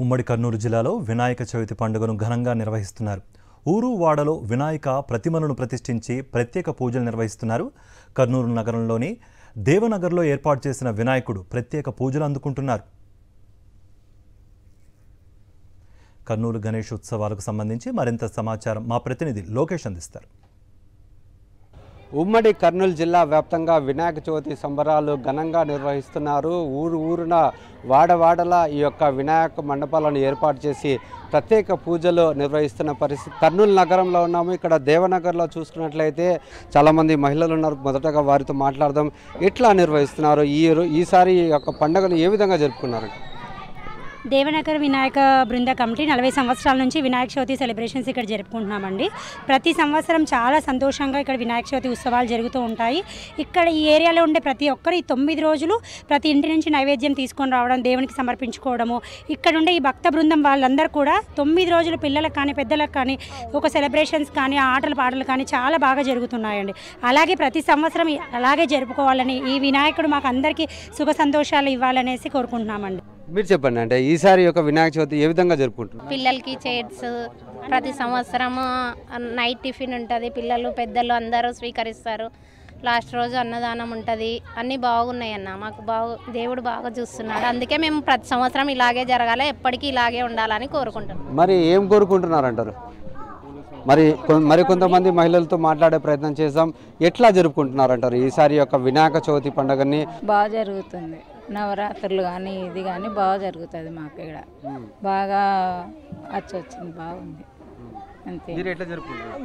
ఉమ్మడి కర్నూలు జిల్లాలో వినాయక చవితి పండుగను ఘనంగా నిర్వహిస్తున్నారు. ఊరు వాడలో వినాయక ప్రతిమలను ప్రతిష్ఠించి ప్రత్యేక పూజలు నిర్వహిస్తున్నారు. కర్నూలు నగరంలోని దేవనగర్లో ఏర్పాటు చేసిన వినాయకుడు ప్రత్యేక పూజలు అందుకుంటున్నారు. కర్నూలు గణేష్ ఉత్సవాలకు సంబంధించి మరింత సమాచారం మా ప్రతినిధి లోకేష్ అందిస్తారు. ఉమ్మడి కర్నూలు జిల్లా వ్యాప్తంగా వినాయక చవితి సంబరాలు ఘనంగా నిర్వహిస్తున్నారు. ఊరున వాడవాడలా ఈ యొక్క వినాయక మండపాలను ఏర్పాటు చేసి ప్రత్యేక పూజలు నిర్వహిస్తున్న పరిస్థితి. కర్నూలు నగరంలో ఉన్నాము. ఇక్కడ దేవనగర్లో చూసుకున్నట్లయితే చాలామంది మహిళలు ఉన్నారు. మొదటగా వారితో మాట్లాడదాం. ఎట్లా నిర్వహిస్తున్నారు? ఈసారి ఈ యొక్క పండుగను ఏ విధంగా జరుపుకున్నారు? దేవనగర్ వినాయక బృంద కమిటీ 40 సంవత్సరాల నుంచి వినాయక చవితి సెలబ్రేషన్స్ ఇక్కడ జరుపుకుంటున్నామండి. ప్రతి సంవత్సరం చాలా సంతోషంగా ఇక్కడ వినాయక చవితి ఉత్సవాలు జరుగుతూ ఉంటాయి. ఇక్కడ ఈ ఏరియాలో ఉండే ప్రతి ఒక్కరు ఈ 9 రోజులు ప్రతి ఇంటి నుంచి నైవేద్యం తీసుకొని రావడం, దేవునికి సమర్పించుకోవడము, ఇక్కడ ఉండే ఈ భక్త బృందం వాళ్ళందరూ కూడా 9 రోజులు పిల్లలకు కానీ పెద్దలకు కానీ ఒక సెలబ్రేషన్స్ కానీ ఆటలు పాటలు కానీ చాలా బాగా జరుగుతున్నాయండి. అలాగే ప్రతి సంవత్సరం అలాగే జరుపుకోవాలని, ఈ వినాయకుడు మాకు అందరికీ సుఖ సంతోషాలు ఇవ్వాలనేసి కోరుకుంటున్నామండి. మీరు చెప్పండి, అంటే ఈసారి యొక్క వినాయక చవితి ఏ విధంగా జరుపుకుంటున్నారు? పిల్లలకి చైర్స్ ప్రతి సంవత్సరము నైట్ టిఫిన్ ఉంటుంది. పిల్లలు పెద్దలు అందరూ స్వీకరిస్తారు. లాస్ట్ రోజు అన్నదానం ఉంటుంది. అన్నీ బాగున్నాయి అన్న. మాకు దేవుడు బాగా చూస్తున్నాడు. అందుకే మేము ప్రతి సంవత్సరం ఇలాగే జరగాలి, ఎప్పటికీ ఇలాగే ఉండాలని కోరుకుంటున్నాం. మరి ఏం కోరుకుంటున్నారు అంటారు? మరి కొంతమంది మహిళలతో మాట్లాడే ప్రయత్నం చేద్దాం. ఎట్లా జరుపుకుంటున్నారు అంటారు ఈసారి యొక్క వినాయక చవితి పండుగని? బాగా జరుగుతుంది. నవరాత్రులు కానీ ఇది కానీ బాగా జరుగుతుంది. మాకు ఇక్కడ బాగా వచ్చింది, బాగుంది. అంతే.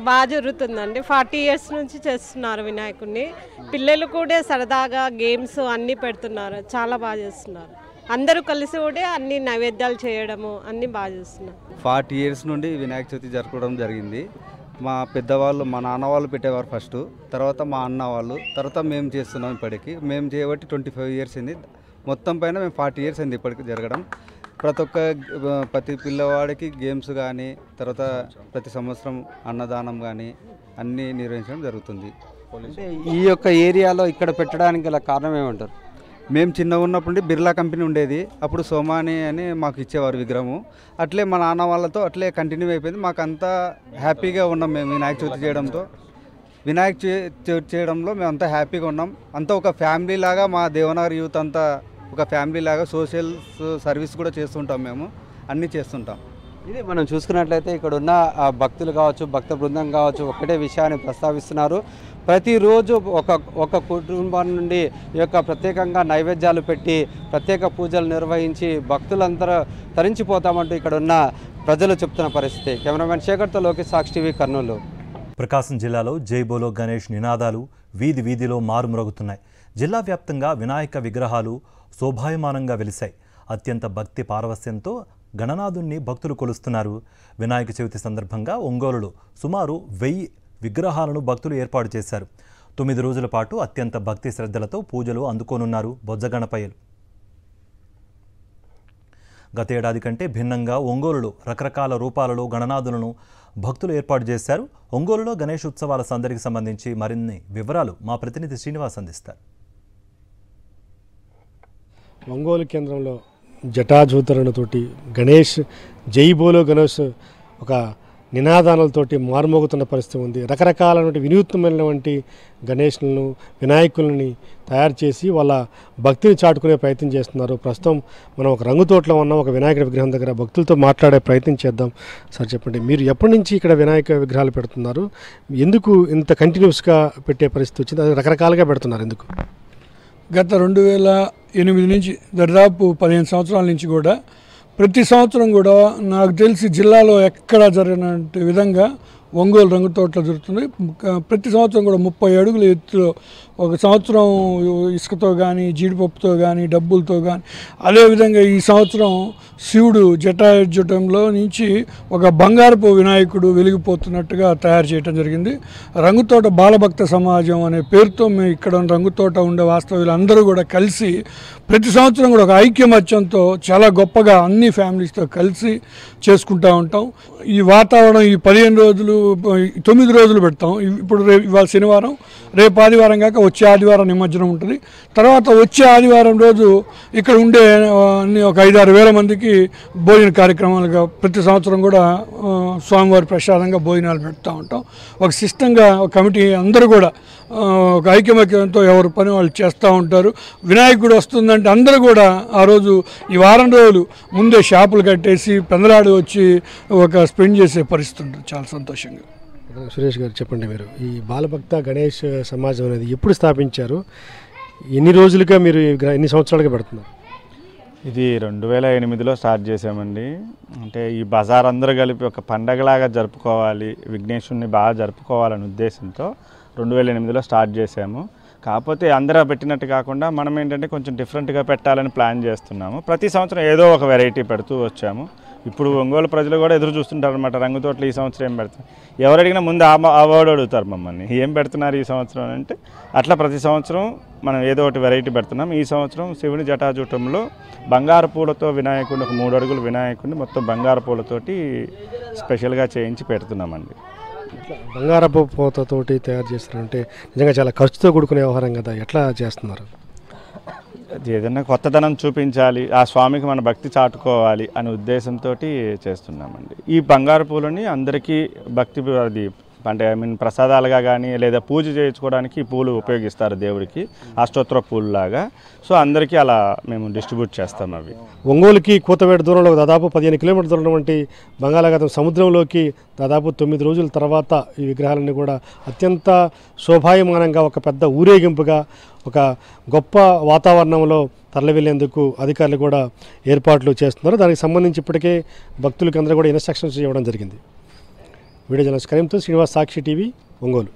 బాగా జరుగుతుందండి. 40 years నుంచి చేస్తున్నారు వినాయకుడిని. పిల్లలు కూడా సరదాగా గేమ్స్ అన్నీ పెడుతున్నారు. చాలా బాగా చేస్తున్నారు. అందరూ కలిసి కూడా అన్ని నైవేద్యాలు చేయడము అన్నీ బాగా చేస్తున్నారు. 40 years నుండి వినాయక చవితి జరుపుకోవడం జరిగింది. మా పెద్దవాళ్ళు, మా నాన్న వాళ్ళు పెట్టేవారు ఫస్ట్, తర్వాత మా అన్న వాళ్ళు, తర్వాత మేము చేస్తున్నాం. ఇప్పటికి మేము చేయబట్టి 25 years అయింది. మొత్తం పైన మేము 40 years అయింది ఇప్పటికి జరగడం. ప్రతి పిల్లవాడికి గేమ్స్ కానీ, తర్వాత ప్రతి సంవత్సరం అన్నదానం కానీ అన్నీ నిర్వహించడం జరుగుతుంది. ఈ యొక్క ఏరియాలో ఇక్కడ పెట్టడానికి గల కారణం ఏమంటారు? మేము చిన్నగా ఉన్నప్పుడు బిర్లా కంపెనీ ఉండేది. అప్పుడు సోమాని అని మాకు ఇచ్చేవారు విగ్రహము. అట్లే మా నాన్న వాళ్ళతో అట్లే కంటిన్యూ అయిపోయింది. మాకు అంతా హ్యాపీగా ఉన్నాం. మేము వినాయక చవితి చేయడంతో, వినాయక చవితి చేయడంలో మేము అంతా హ్యాపీగా ఉన్నాం. అంతా ఒక ఫ్యామిలీ లాగా, మా దేవనగర్ యూత్ అంతా ఒక ఫ్యామిలీ లాగా సోషల్ సర్వీస్ కూడా చేస్తుంటాం. మేము అన్నీ చేస్తుంటాం. ఇది మనం చూసుకున్నట్లయితే ఇక్కడ ఉన్న భక్తులు కావచ్చు, భక్త బృందం కావచ్చు, ఒకటే విషయాన్ని ప్రస్తావిస్తున్నారు. ప్రతిరోజు ఒక కుటుంబం నుండి ఈ యొక్క ప్రత్యేకంగా నైవేద్యాలు పెట్టి ప్రత్యేక పూజలు నిర్వహించి భక్తులందరూ తరించిపోతామంటూ ఇక్కడ ఉన్న ప్రజలు చెప్తున్న పరిస్థితి. కెమెరామెన్ శేఖర్తో లోకేష్, సాక్షి టీవీ, కర్నూలు. ప్రకాశం జిల్లాలో జై బోలో గణేష్ నినాదాలు వీధి వీధిలో మారుమ్రోగుతున్నాయి. జిల్లా వ్యాప్తంగా వినాయక విగ్రహాలు శోభాయమానంగా వెలిశాయి. అత్యంత భక్తి పారవస్యంతో గణనాథుణ్ణి భక్తులు కొలుస్తున్నారు. వినాయక చవితి సందర్భంగా ఒంగోలులో సుమారు 1000 విగ్రహాలను భక్తులు ఏర్పాటు చేశారు. 9 రోజుల పాటు అత్యంత భక్తి శ్రద్ధలతో పూజలు అందుకోనున్నారు బొజ్జగణపయ్యలు. గత ఏడాది కంటే భిన్నంగా ఒంగోలులో రకరకాల రూపాలలో గణనాథులను భక్తులు ఏర్పాటు చేశారు. ఒంగోలులో గణేష్ ఉత్సవాల సందడికి సంబంధించి మరిన్ని వివరాలు మా ప్రతినిధి శ్రీనివాస్ అందిస్తారు. ఒంగోలు కేంద్రంలో జటాజూతరణతోటి గణేష్, జై బోలో గణేష్ ఒక నినాదాలతోటి మారుమోగుతున్న పరిస్థితి ఉంది. రకరకాలైన వినూత్నమైనటువంటి గణేష్లను, వినాయకులని తయారు చేసి వాళ్ళ భక్తిని చాటుకునే ప్రయత్నం చేస్తున్నారు. ప్రస్తుతం మనం ఒక రంగుతోటలో ఉన్నాం. ఒక వినాయకుడి విగ్రహం దగ్గర భక్తులతో మాట్లాడే ప్రయత్నం చేద్దాం. సార్ చెప్పండి, మీరు ఎప్పటి నుంచి ఇక్కడ వినాయక విగ్రహాలు పెడుతున్నారు? ఎందుకు ఇంత కంటిన్యూస్గా పెట్టే పరిస్థితి వచ్చింది? అది రకరకాలుగా పెడుతున్నారు ఎందుకు? గత 2008 నుంచి దాదాపు 15 సంవత్సరాల నుంచి కూడా ప్రతి సంవత్సరం కూడా నాకు తెలిసి జిల్లాలో ఎక్కడ జరిగిన విధంగా ఒంగోలు రంగుతోటలో జరుగుతుంది. ప్రతి సంవత్సరం కూడా 30 అడుగుల ఎత్తులో, ఒక సంవత్సరం ఇసుకతో కానీ, జీడిపప్పుతో కానీ, డబ్బులతో కానీ, అదేవిధంగా ఈ సంవత్సరం శివుడు జటాయుటంలో నుంచి ఒక బంగారపు వినాయకుడు వెలిగిపోతున్నట్టుగా తయారు చేయడం జరిగింది. రంగుతోట బాలభక్త సమాజం అనే పేరుతో మేము ఇక్కడ రంగుతోట ఉండే వాస్తవ్యులు అందరూ కూడా కలిసి ప్రతి సంవత్సరం కూడా ఒక ఐక్యమత్యంతో చాలా గొప్పగా అన్ని ఫ్యామిలీస్తో కలిసి చేసుకుంటూ ఉంటాం. ఈ వాతావరణం ఈ 15 రోజులు 9 రోజులు పెడతాం. ఇప్పుడు ఇవాళ శనివారం, రేపు ఆదివారం కాక వచ్చే ఆదివారం నిమజ్జనం ఉంటుంది. తర్వాత వచ్చే ఆదివారం రోజు ఇక్కడ ఉండే ఒక 5-6 వేల మందికి భోజన కార్యక్రమాలుగా ప్రతి సంవత్సరం కూడా స్వామివారి ప్రసాదంగా భోజనాలు పెడతా ఉంటాం. ఒక సిస్టంగా ఒక కమిటీ అందరూ కూడా ఒక ఐకమత్యంతో ఎవరి పని వాళ్ళు చేస్తూ ఉంటారు. వినాయకుడు వస్తుందంటే అందరూ కూడా ఆ రోజు ఈ వారం రోజులు ముందే షాపులు కట్టేసి పెందలాడు వచ్చి ఒక స్పెండ్ చేసే పరిస్థితి ఉంటుంది. చాలా సంతోషంగా. సురేష్ గారు చెప్పండి, మీరు ఈ బాలభక్త గణేష్ సమాజం అనేది ఎప్పుడు స్థాపించారు? ఎన్ని రోజులుగా మీరు ఎన్ని సంవత్సరాలుగా పెడుతున్నారు? ఇది 2008లో స్టార్ట్ చేసామండి. అంటే ఈ బజార్ అందరూ కలిపి ఒక పండగలాగా జరుపుకోవాలి, విఘ్నేశ్వరుని బాగా జరుపుకోవాలనే ఉద్దేశంతో 2008లో స్టార్ట్ చేసాము. కాకపోతే అందరూ పెట్టినట్టు కాకుండా మనం ఏంటంటే కొంచెం డిఫరెంట్గా పెట్టాలని ప్లాన్ చేస్తున్నాము. ప్రతి సంవత్సరం ఏదో ఒక వెరైటీ పెడుతూ వచ్చాము. ఇప్పుడు ఒంగోలు ప్రజలు కూడా ఎదురు చూస్తుంటారు అనమాట, రంగుతోటలు ఈ సంవత్సరం ఏం పెడతారు. ఎవరు అడిగినా ముందు అవార్డు అడుగుతారు మమ్మల్ని, ఏం పెడుతున్నారు ఈ సంవత్సరం అంటే. అట్లా ప్రతి సంవత్సరం మనం ఏదో ఒకటి వెరైటీ పెడుతున్నాం. ఈ సంవత్సరం శివుని జటాజూటంలో బంగారు పూలతో వినాయకుడిని, ఒక 3 అడుగుల వినాయకుడిని మొత్తం బంగారు పూలతోటి స్పెషల్గా చేయించి పెడుతున్నామండి. బంగారపు పూతతోటి తయారు చేస్తారంటే నిజంగా చాలా ఖర్చుతో కూడుకునే వ్యవహారం కదా, ఎట్లా చేస్తున్నారు? ఏదైనా కొత్తదనం చూపించాలి, ఆ స్వామికి మన భక్తి చాటుకోవాలి అనే ఉద్దేశంతో చేస్తున్నామండి. ఈ బంగారు పూలని అందరికీ భక్తి అది అంటే ప్రసాదాలుగా కానీ లేదా పూజ చేయించుకోవడానికి పూలు ఉపయోగిస్తారు దేవుడికి, అష్టోత్తర పూలులాగా. సో అందరికీ అలా మేము డిస్ట్రిబ్యూట్ చేస్తాం. అవి ఒంగోలుకి కూతవేట దూరంలో దాదాపు 15 కిలోమీటర్ల దూరం వంటి బంగాళాఖాతం సముద్రంలోకి దాదాపు 9 రోజుల తర్వాత ఈ విగ్రహాలన్నీ కూడా అత్యంత శోభాయమానంగా ఒక పెద్ద ఊరేగింపుగా ఒక గొప్ప వాతావరణంలో తరలివెళ్లేందుకు అధికారులు కూడా ఏర్పాట్లు చేస్తున్నారు. దానికి సంబంధించి ఇప్పటికే భక్తులకి అందరూ కూడా ఇన్స్ట్రక్షన్స్ ఇవ్వడం జరిగింది. వీడియో జర్నలిస్ట్ కరీంతో శ్రీనివాస్, సాక్షి టీవీ, ఒంగోలు.